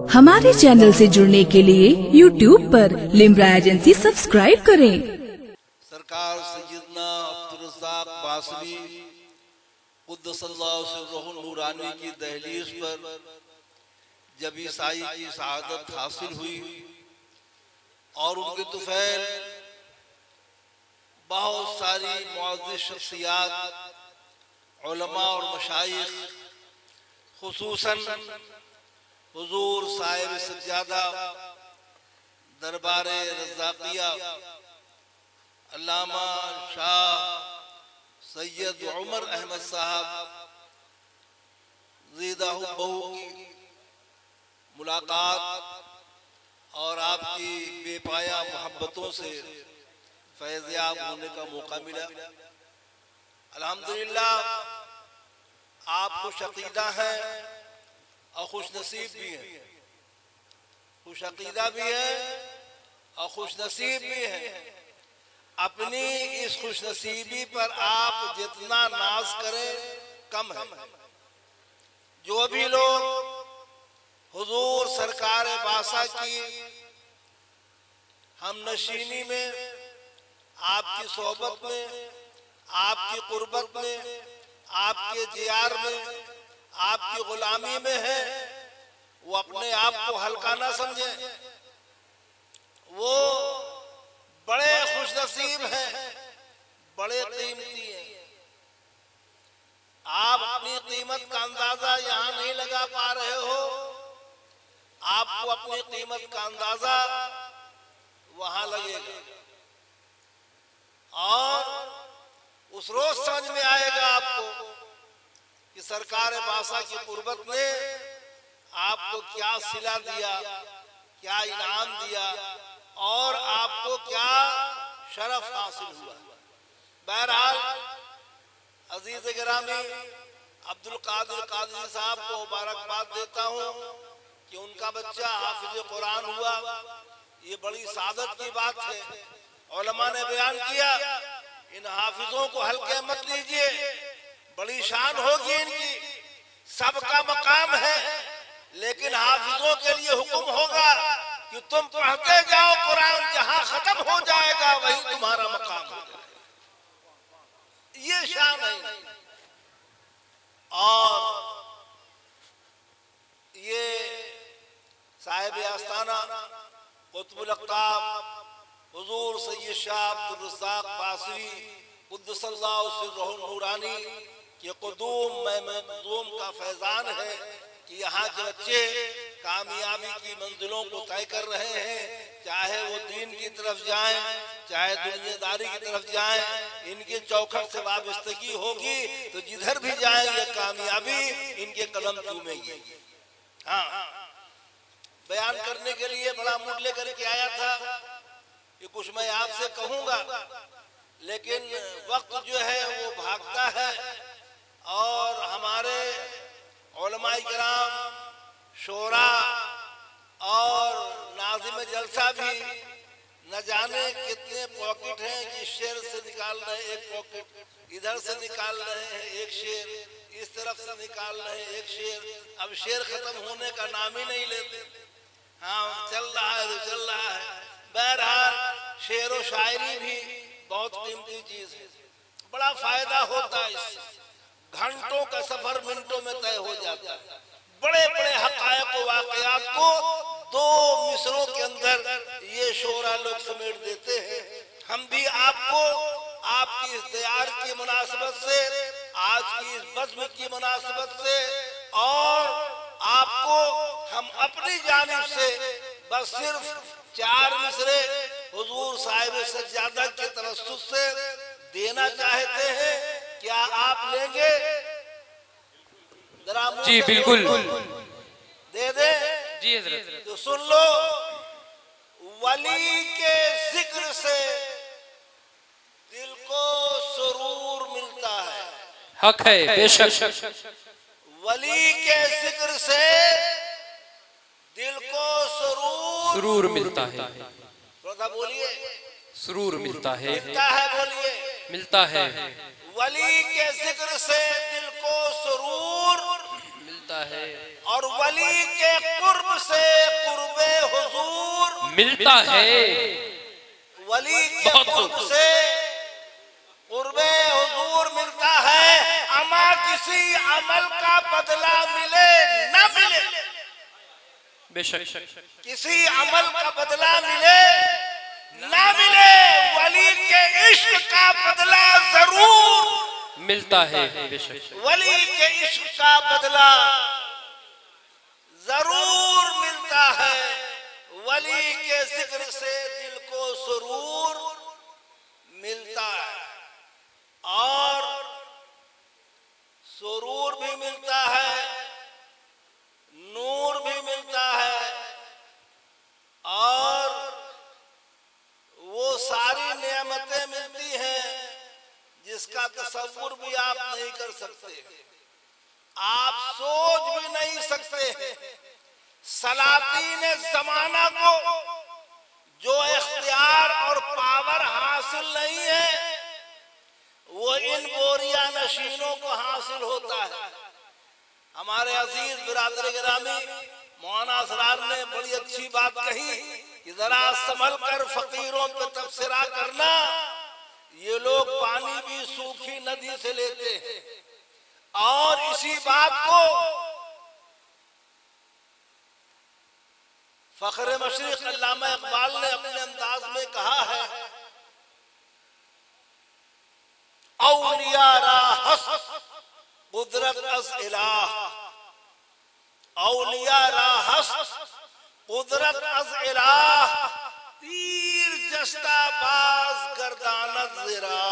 हमारे चैनल से जुड़ने के लिए YouTube पर लिम्रा एजेंसी सब्सक्राइब करें। सरकार सैयदना अब्दुल रज़्ज़ाक़ बासरी क़ुद्दसल्लाहु सिर्रहुल नूरानी की दहलीज पर जब ईसाई की शहादत हासिल हुई और उनके तुफैल बहुत सारी मुअज़्ज़िज़ शख्सियात, उलमा और मशाइख, खुसूसन हुजूर साहिब सज्जादा दरबार रज़्ज़ाक़िया अल्लामा शाह सैयद उमर अहमद साहब ज़िदाहुल्लाह की मुलाकात और आपकी बेपाया मोहब्बतों से फैज़याब होने का मौका मिला। अल्हम्दुलिल्लाह आप खुश अक़ीदा हैं और खुश नसीब भी हैं। खुश अक़ीदा भी है और खुश नसीब भी है। अपनी इस खुश नसीबी पर आप जितना नाज करें कम है। जो भी लोग हुजूर सरकार बासा की हम नशीनी में, आपकी सोहबत में, आपकी कुर्बत में, आपके जियार में, आपकी गुलामी में है, वो अपने आप को हल्का ना समझे। वो बड़े खुशनसीब हैं, बड़े कीमती हैं। आप अपनी कीमत का अंदाजा यहाँ नहीं लगा पा रहे हो। आपको अपनी कीमत का अंदाजा वहां लगेगा और उस रोज समझ में आएगा आपको कि सरकार बासा की कुर्बत ने आपको क्या सिला दिया, क्या इनाम दिया और आपको क्या शरफ हासिल हुआ। बहरहाल अजीज गिरामी अब्दुल कादिर कादरी साहब को मुबारकबाद देता हूँ कि उनका बच्चा हाफिज कुरान हुआ। ये बड़ी सादत की बात है। उलमा ने बयान किया इन हाफिजों को हल्के मत लीजिए, बड़ी शान होगी इनकी, सबका मकाम है, लेकिन हाफिजों के लिए हुक्म होगा कि तुम पढ़ते जाओ कुरान, जहां खत्म हो जाएगा वही तुम्हारा मकाम हो जाएगा। ये शान है। और ये साहिब आस्ताना कुतुबुल अक़ताब हुजूर सैयद शाह अब्दुल रज़्ज़ाक़ बासरी क़ुद्दसल्लाहु सिर्रहुल नूरानी के क़ुदूम में मंज़ूम का फैज़ान है कि यहाँ के बच्चे कामयाबी की मंजिलों को तय कर रहे हैं। चाहे वो दीन की तरफ जाएं, चाहे दुनियादारी की तरफ जाएं, इनके चौखट से वाबस्तगी होगी तो जिधर भी जाएंगे कामयाबी इनके कदम चूमेगी। हाँ, बयान करने के लिए बड़ा मूड लेकर के आया था कि कुछ मैं आपसे कहूंगा, लेकिन वक्त जो है वो भागता है और हमारे उलमाए किराम, शोरा और नाज़िम जलसा भी न जाने कितने पॉकेट हैं कि शेर से निकाल रहे एक पॉकेट, इधर से निकाल रहे हैं एक शेर, इस तरफ से निकाल रहे हैं एक शेर। अब शेर खत्म होने का नाम ही नहीं लेते। हाँ, चल रहा है तो चल रहा है। बहरहाल शेर व शायरी भी बहुत कीमती चीज है, बड़ा फायदा होता है इससे। घंटों का सफर मिनटों में तय हो जाता है। बड़े बड़े हक़ायक़ व वाक़यात को 2 मिसरों के अंदर ये शोरा लोग समेट देते हैं। हम भी आपको आपकी इस तैयार की मुनासिबत से, आज की इस बज़्म की मुनासिबत से और आपको हम अपनी जानिब से बस सिर्फ 4 मिसरे हुजूर साहिब सज्जादा के तरस्सुस से देना चाहते हैं। क्या आप लेंगे? जी बिल्कुल दे दे जी हज़रत। तो सुन लो, वली के जिक्र से दिल को सुरूर मिलता है। हक है बेशक। वली के जिक्र से दिल को सुरूर मिलता है। थोड़ा बोलिए। सुरूर मिलता है। मिलता है, बोलिए। मिलता है। वली के जिक्र से दिल को सुरूर और वली के कुर्ब से कुर्बे हुजूर मिलता है। वली के बहुत कुर्ब खूब। से कुर्बे हुजूर मिलता है, अमा किसी अमल का बदला मिले न मिले, बेशक किसी अमल का बदला मिले न मिले, वली के इश्क का बदला जरूर मिलता है। बेशक वली के इश्क का बदला जरूर मिलता है। वली के जिक्र से दिल को सुरूर मिलता है, और सुरूर भी मिलता है, नूर भी मिलता है, और वो सारी नेमतें मिलती हैं जिसका तसव्वुर भी आप नहीं कर सकते, आप सोच भी नहीं सकते। सलातीन जमाना को जो इख्तियार और पावर हासिल नहीं है, वो इन बोरिया नशीनों को हासिल होता है। हमारे अजीज बिरादर गिरामी मौलाना असरार ने बड़ी अच्छी बात कही कि जरा संभल कर फकीरों पे तबसरा करना, ये लोग पानी भी सूखी नदी से लेते हैं। और इसी बात को फखरे मशरिक अल्लामा इकबाल ने अपने अंदाज में कहा है, औलिया राहस कुदरत अज इलाह, औलिया राहस कुदरत अज इलाह, तीर जस्ता बाज गर्दानत ज़िरा।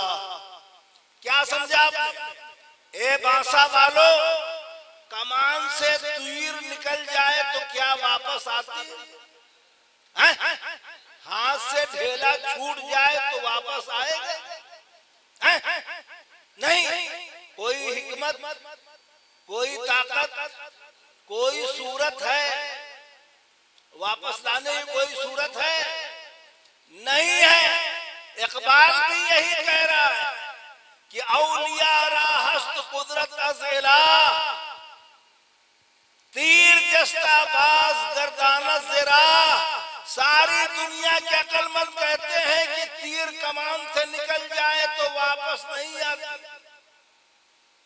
क्या समझा आपने? ए बांसा वालों, कमान से तीर निकल जाए तो क्या वापस आती है? हाथ से ढेला छूट जाए तो वापस आएगा? नहीं। कोई हिकमत, कोई ताकत, कोई सूरत है वापस लाने की? कोई सूरत है? नहीं है। इकबाल भी यही कह रहा है कि औलिया राहस्त कुदरत अज़िला, तीर जस्ता बाज गर्दाना ज़िरा। सारी दुनिया के अक्लमंद कहते हैं कि तीर कमान से निकल जाए तो वापस नहीं आती,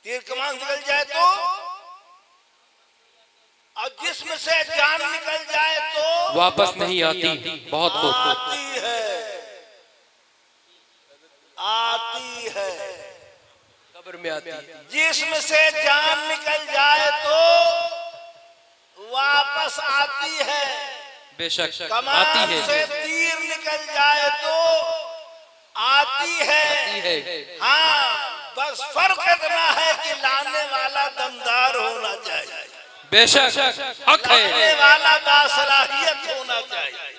तीर कमान निकल जाए तो, और जिस्म से जान निकल जाए तो वापस नहीं आती। बहुत खूब। आती है, आती है, कब्र में आती है। जिस्म से जान निकल जाए तो वापस आती है, बेशक आती कमान है। से तीर निकल जाए तो आती है। हाँ, बस फर्क इतना है कि लाने वाला दमदार होना चाहिए, बेशक हक है। लाने वाला बासलाहियत होना चाहिए,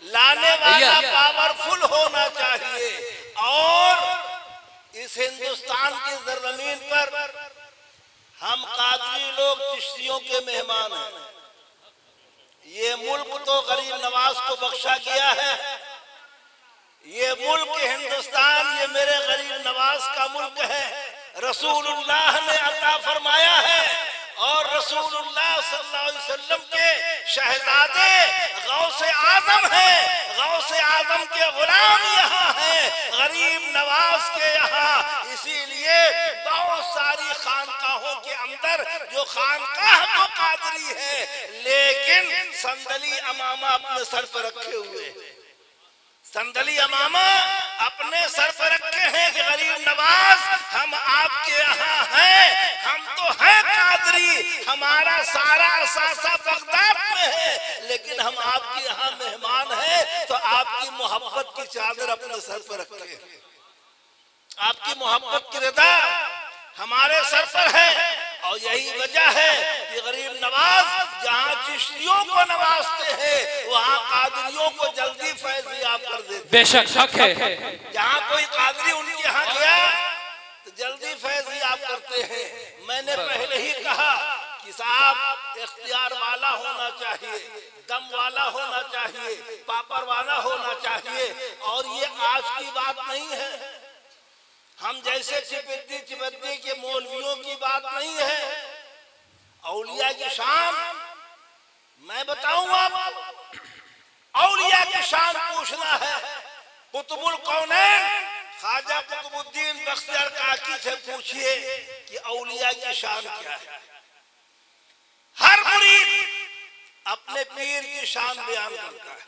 लाने वाला पावरफुल होना चाहिए। और इस हिंदुस्तान की जमीन पर हम कादरी लोग चिश्तियों के मेहमान हैं। ये मुल्क तो गरीब नवाज को बख्शा गया है, ये मुल्क हिंदुस्तान ये मेरे गरीब नवाज का मुल्क है, रसूलुल्लाह ने अता फरमाया है। और रसूलुल्लाह सल्लल्लाहु अलैहि वसल्लम के शहजादे गौसे आजम है, गौसे आजम के गुलाम यहाँ है, गरीब नवाज के यहाँ। इसीलिए बहुत सारी खानकाहों के अंदर जो खानकाह तो कादरी है, लेकिन संदली अमामा अपने सर पर रखे हुए हैं, संदली अमामा अपने सर पर रखे हैं कि गरीब नवाज हम आपके यहाँ हैं, हम तो हैं कादरी, हमारा सारा असासा बगदाद में है, लेकिन हम आपके यहाँ मेहमान हैं, तो आपकी मोहब्बत की चादर अपने सर पर रखे, आपकी मोहब्बत की रिदा हमारे सर पर है। और यही वजह है कि गरीब नवाज जहाँ चिश्तियों को नवाजते हैं, वहाँ कादरियों को जल्दी फैज़याब कर देते। बेशक हक है। जहाँ कोई कादरी उनके यहाँ गया तो जल्दी फैज़याब करते हैं। मैंने पहले ही कहा कि साहब इख्तियार वाला होना चाहिए, दम वाला होना चाहिए, पापर वाला होना चाहिए। और ये आज की बात नहीं है, हम जैसे चिपद्दी के मौलवियों की बात नहीं है। औलिया की शान मैं बताऊंगा आपको, औलिया की शान पूछना है, कुतुबुल कौनैन ख्वाजा कुतुबुद्दीन बख्तियार काकी से पूछिए कि औलिया की शान क्या है। हर मुरीद अपने पीर की शान बयान करता है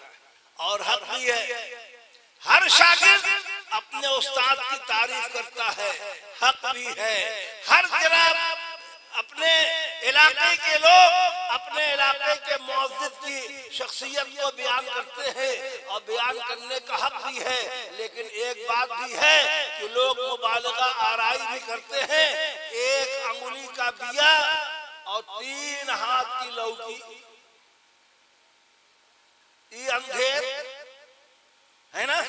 और हक भी है। हर शागिर्द अपने उस्ताद की तारीफ करता है, हक भी है। हर जनाब अपने इलाके के लोग अपने इलाके के मुअज्जिज़ की शख्सियत को बयान करते हैं और बयान करने का हक भी है। लेकिन एक बात भी है कि लोग मुबालगा आराई भी करते हैं। एक अंगुली का बिया और 3 हाथ की लौकी, ये अंधेर है ना,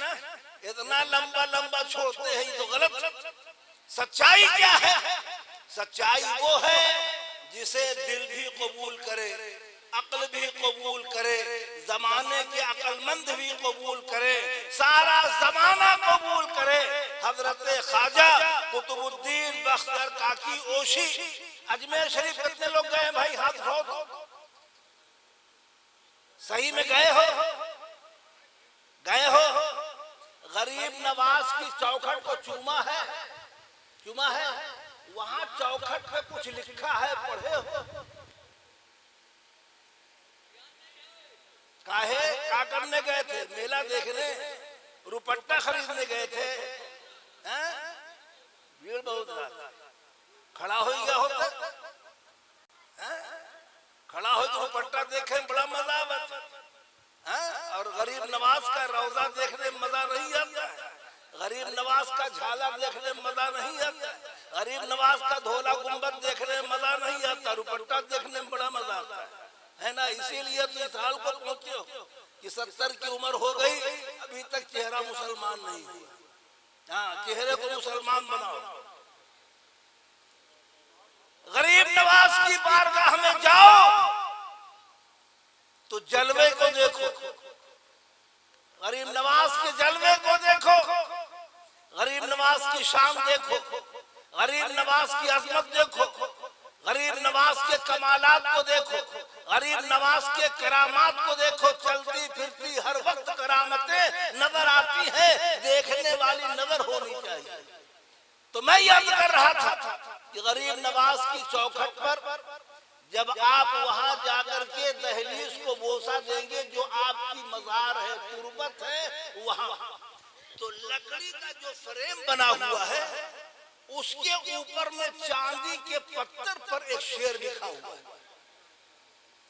इतना लंबा लंबा छोड़ते हैं, ये तो गलत। सच्चाई क्या है? सच्चाई वो है जिसे दिल भी कबूल करे, अक्ल भी कबूल करे, जमाने के अक्लमंद भी कबूल करे, सारा जमाना कबूल करे। हजरत ख्वाजा कुतुबुद्दीन बख्तियार काकी ओशी अजमेर शरीफ कितने लोग गए भाई? हाथ उठाओ। सही में गए हो? गए हो? गरीब नवाज की चौखट को चूमा है? चूमा है? वहां चौखट पे कुछ लिखा है, पढ़े हो? काहे क्या करने गए थे? मेला देखने, रुपट्टा खरीदने गए थे? भीड़ बहुत रहा, खड़ा हो गया होता, खड़ा हो तो रुपट्टा देखे बड़ा मजा आता। और गरीब नवाज का रौजा देखने में मजा नहीं आता, गरीब नवाज का झालर देखने में मजा नहीं आता, गरीब नवाज का धोला गुंबद देखने में मजा नहीं आता, रुपट्टा देखने में बड़ा मजा आता है ना। इसीलिए तो इस हाल को पहुंचे हो कि 70 की उम्र हो गई, अभी तक चेहरा मुसलमान नहीं हुआ। हाँ, चेहरे को मुसलमान बनाओ। गरीब नवाज की बारगाह में जाओ तो जलवे को देखो, गरीब नवाज के जलवे को देखो, गरीब नवाज की शान देखो, गरीब नवाज की अजमत देखो, गरीब नवाज के कमालात को देखो, गरीब नवाज के करामात को देखो। चलती फिरती हर वक्त करामतें नजर आती है, देखने वाली नजर होनी चाहिए। तो मैं याद कर रहा था कि गरीब नवाज की चौखट पर जब आप वहां जाकर के दहलीज को बोसा देंगे, जो आपकी मजार है, तुरबत है, वहां तो लकड़ी का जो फ्रेम बना हुआ है उसके ऊपर में चांदी के पत्थर पर एक शेर लिखा हुआ है।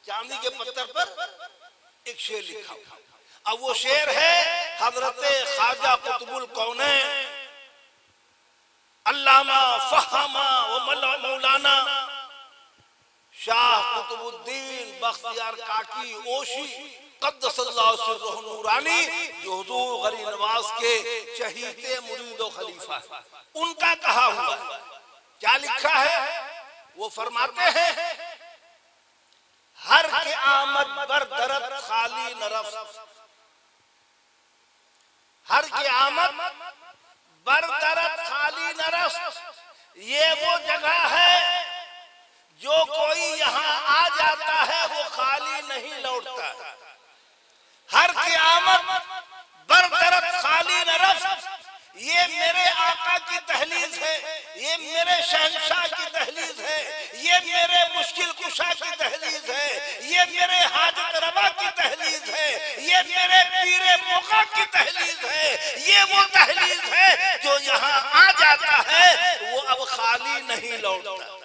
चांदी के पत्थर पर एक शेर लिखा हुआ है। अब वो शेर है हजरत ख्वाजा कुतुबुल कौनैन अल्लामा फहमा व मौलाना शाह कुतुबुद्दीन बख्तियार काकी ओशी क़द्दसल्लाहु सिर्रहु नूरानी, जो हुजूर गरीब नवाज के चहीते मुरीद व खलीफा है, उनका कहा हुआ है। क्या लिखा है? वो फरमाते हैं, हर के आमद बर दरद खाली नरफ, हर के आमद बर दरद खाली नरफ, ये वो जगह है जो कोई यहाँ आ जाता है वो खाली नहीं लौटता है। हर क़यामत बरदरत खाली न रफ्त, ये मेरे आका की दहलीज है, ये मेरे शहंशाह की दहलीज है, ये मेरे मुश्किल कुशा की दहलीज है, ये मेरे हाजत रवा की दहलीज है, ये मेरे पीरे मुगा की दहलीज है। ये वो दहलीज है जो यहाँ आ जाता है वो अब खाली नहीं लौटता।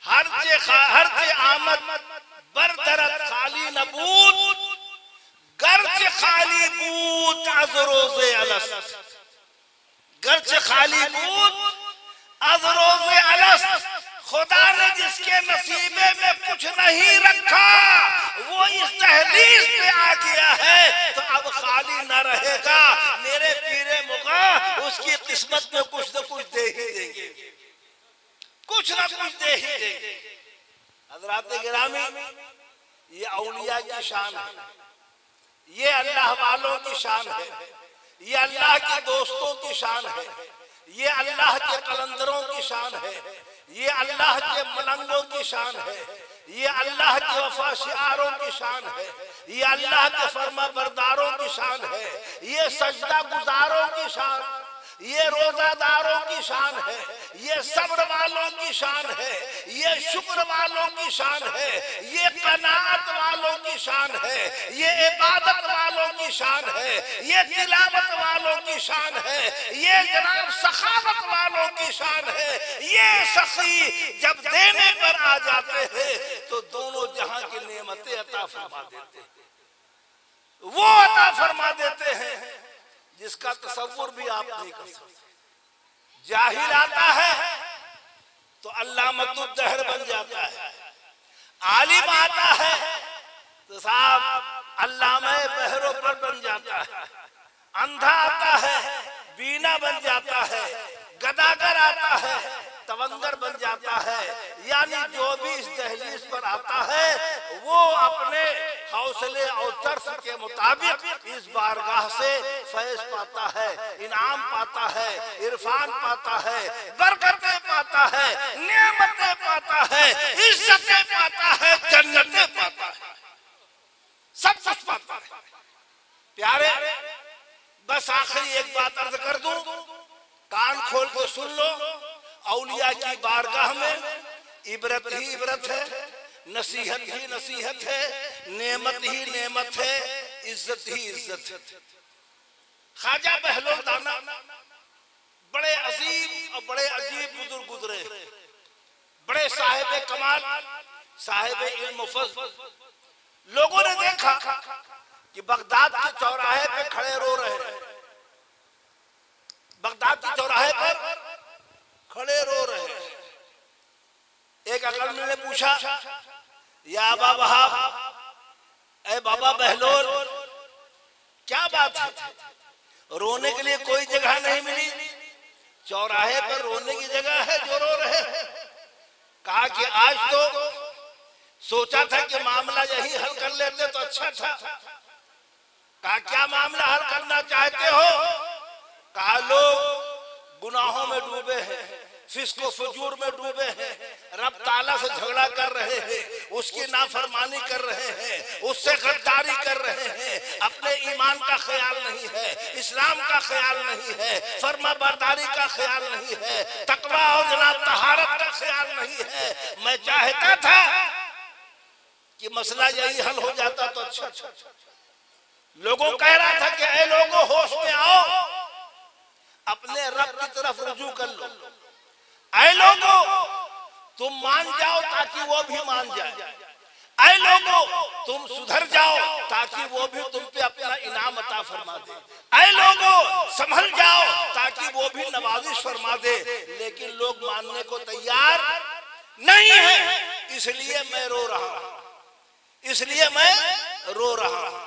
हर के आमद बरदरत खाली नबूत, गर्च खाली बूत अज रोज़े अलस, गर्च खाली बूत अज रोज़े अलस। खुदा ने जिसके नसीबे में कुछ नहीं रखा वो इस तहलीज पे आ गया है तो अब खाली न रहेगा। मेरे पीरे मुगा उसकी किस्मत में कुछ न कुछ दे ही देंगे, कुछ न कुछ दे ही देंगे। हज़रात गिरामी, ये औलिया की शान है, ये अल्लाह वालों की शान है, ये अल्लाह के दोस्तों की शान है, ये अल्लाह के कलंदरों की शान है, ये अल्लाह के मलंगों की शान है, ये अल्लाह के वफा शिआरों की शान है, ये अल्लाह के फरमा बरदारों की शान है, ये सजदा गुजारों की शान, ये रोजादारों की शान है, ये सब्र वालों की शान है, ये शुक्र वालों की शान है, ये कनात वालों की शान है, ये इबादत वालों की शान है, ये तिलावत वालों की शान है, ये जनाब सखावत वालों की शान है। ये सखी जब देने पर आ जाते हैं तो दोनों जहां की नेमतें अता फरमा देते हैं, वो अता फरमा देते हैं जिसका तसव्वुर भी आप नहीं कर सकते। जाहिल आता है तो अल्लामतुद्दहर बन जाता है, आलिम आता है तो साहब अल्लामा बहरो पर बन जाता है, अंधा आता है बीना बन जाता है, गदागर आता है तवंगर बन जाता है। यानी जो भी इस दहलीज पर आता है वो अपने हौसले और तर्स के मुताबिक इस बारगाह से फैज पाता है, इनाम पाता है, इरफान पाता है, बरकतें पाता है, नेमतें पाता है, इज्जतें पाता है, जन्नतें पाता है, सब कुछ पाता है। प्यारे बस आखिरी एक बात अर्ज कर दूं, कान खोल के सुन लो। औलिया की बारगाह में इबरत ही इबरत है, नसीहत ही नसीहत है, नेमत ही नेमत है, इज्जत ही इज्जत है। ख्वाजा बहलोल दाना बड़े अजीम और बड़े अजीब बुजुर्ग गुजरे, बड़े साहिब कमाल, साहिब इल्म फज़्ल। लोगों ने देखा कि बगदाद के चौराहे पे खड़े रो रहे हैं, बगदाद के चौराहे पर खड़े रो रहे हैं। एक अकल ने पूछा, या अबा वहाब, ए बाबा बहलोल, क्या बात है, रोने के लिए कोई जगह नहीं मिली, चौराहे पर रोने की जगह है जो रो रहे हैं। कहा कि आज तो सोचा था कि मामला यही हल कर लेते तो अच्छा था। कहा क्या मामला हल करना चाहते हो? कहा लोग गुनाहों में डूबे हैं, फिस्को फजूर में डूबे हैं, रब ताला से झगड़ा कर रहे हैं, उसकी नाफरमानी कर रहे हैं, उससे गद्दारी कर रहे हैं, अपने ईमान का ख्याल नहीं है, इस्लाम का ख्याल नहीं है, फर्मा बरदारी का ख्याल नहीं है, तकवा और जनाब तहारत का ख्याल नहीं है। मैं चाहता था कि मसला यही हल हो जाता तो अच्छा। लोगों कह रहा था कि ऐ लोगों होश में आओ, अपने रब की तरफ रुजू कर लो, ऐ लोगों तुम मान जाओ ताकि वो भी मान जाए, ऐ लोगों तुम सुधर जाओ ताकि वो भी तुम पे अपना इनाम अता फरमा दे, ऐ लोगों संभल जाओ ताकि वो भी नवाजिश फरमा दे। लेकिन लोग मानने को तैयार नहीं है, इसलिए मैं रो रहा हूं, इसलिए मैं रो रहा हूं।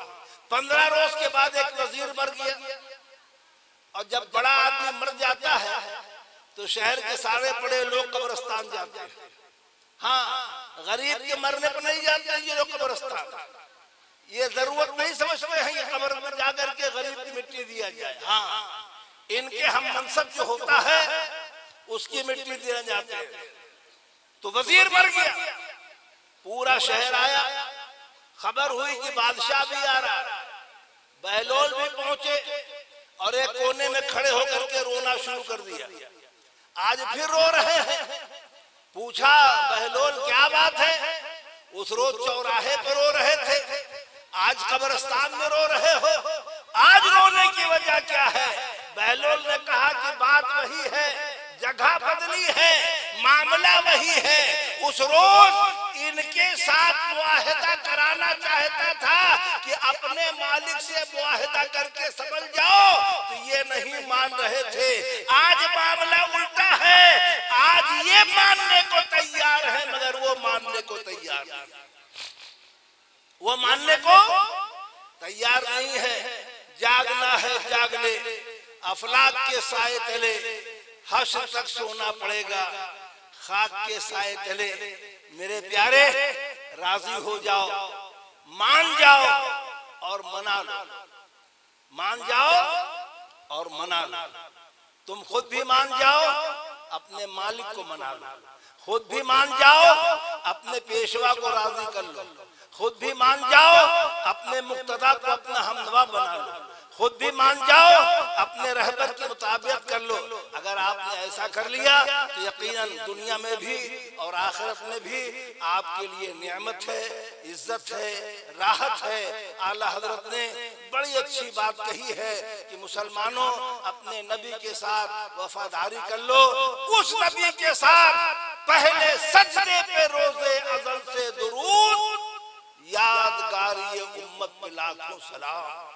15 रोज के बाद एक वजीर मर गया, और जब बड़ा आदमी मर जाता है तो शहर के सारे बड़े लोग कब्रिस्तान जाते हैं। हाँ, गरीब के मरने पर नहीं जाते ये लोग कब्रिस्तान, ये जरूरत नहीं समझते हैं ये कब्र में जाकर के गरीब की मिट्टी दिया जाए। हाँ, इनके हम मनसब जो होता है उसकी मिट्टी दिया जाते हैं। तो वजीर मर गया, पूरा शहर आया, खबर हुई कि बादशाह भी आ रहा, बहलोल भी पहुंचे और एक कोने में खड़े होकर के रोना शुरू कर दिया। आज फिर रो रहे हैं। पूछा बहलोल क्या बात है? उस रोज चौराहे पर रो रहे थे, आज कब्रिस्तान में रो रहे हो, आज रोने की वजह क्या है? बहलोल ने कहा कि बात वही है, जगह बदली है, मामला वही है। उस रोज इनके साथ मुआहिदा कराना चाहता था कि अपने मालिक से मुआहिदा करके समझ जाओ, तो ये नहीं मान रहे थे। आज मामला उल्टा है, आज ये मानने को तैयार है मगर वो मानने को तैयार नहीं, वो मानने को तैयार नहीं है। जागना है जाग ले, अफलाक के साए तले हश्र तक सोना पड़ेगा, खाक के साए तले मेरे प्यारे राजी हो जाओ, मान जाओ और मना लो, मान जाओ और मना लो। तुम खुद भी मान जाओ, अपने मालिक को मना लो, खुद भी मान जाओ, अपने पेशवा को राजी कर लो। खुद भी मान जाओ, अपने मुक्तदा को अपना हमनवा बना लो। खुद भी मान जाओ, अपने रहबर की मुताबियत कर लो। अगर आपने ऐसा कर लिया तो यकीनन दुनिया में भी और आखिरत में भी आपके लिए नेमत है, इज्जत है, राहत है। आला हजरत ने बड़ी अच्छी बात कही है कि मुसलमानों अपने नबी के साथ वफादारी कर लो, उस नबी के साथ पहले सजदे पे रोजे अज़ल से दुरूद, यादगारी उम्मत पे लाखों सलाम।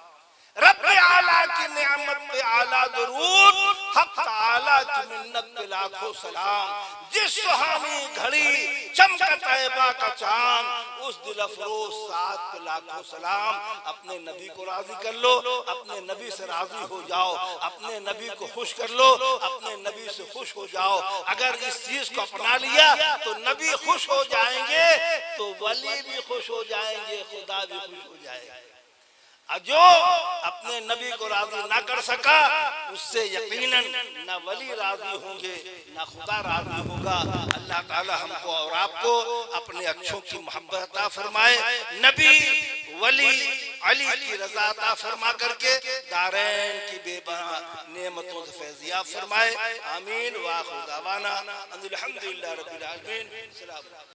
रब्बे आला की नेमत पे आला दुरूद, हक आला की मिन्नत पे लाखों सलाम। जिस सुहानी घड़ी चमका तैयबा का चांद, उस दिल अफरोज साथ पे लाखों सलाम। अपने नबी को राजी कर लो, अपने नबी से राजी हो जाओ, अपने नबी को खुश कर लो, अपने नबी से खुश हो जाओ। अगर इस चीज को अपना लिया तो नबी खुश हो जाएंगे, तो वली भी खुश हो जाएंगे, खुदा भी खुश हो जाएगा। जो अपने नबी को राजी ना कर सका, उससे यकीनन न वली राजी होंगे न खुदा राजी होगा। अल्लाह ताला हमको और आपको अपने अच्छों की मोहब्बत अता फरमाए, नबी वली अली की रज़ा अता फरमा करके दारैन की बेबहा नेमतों से फैज़ियाब फरमाए। आमीन। व आखिर दावाना अनिल हम्दुलिल्लाहि रब्बिल आलमीन।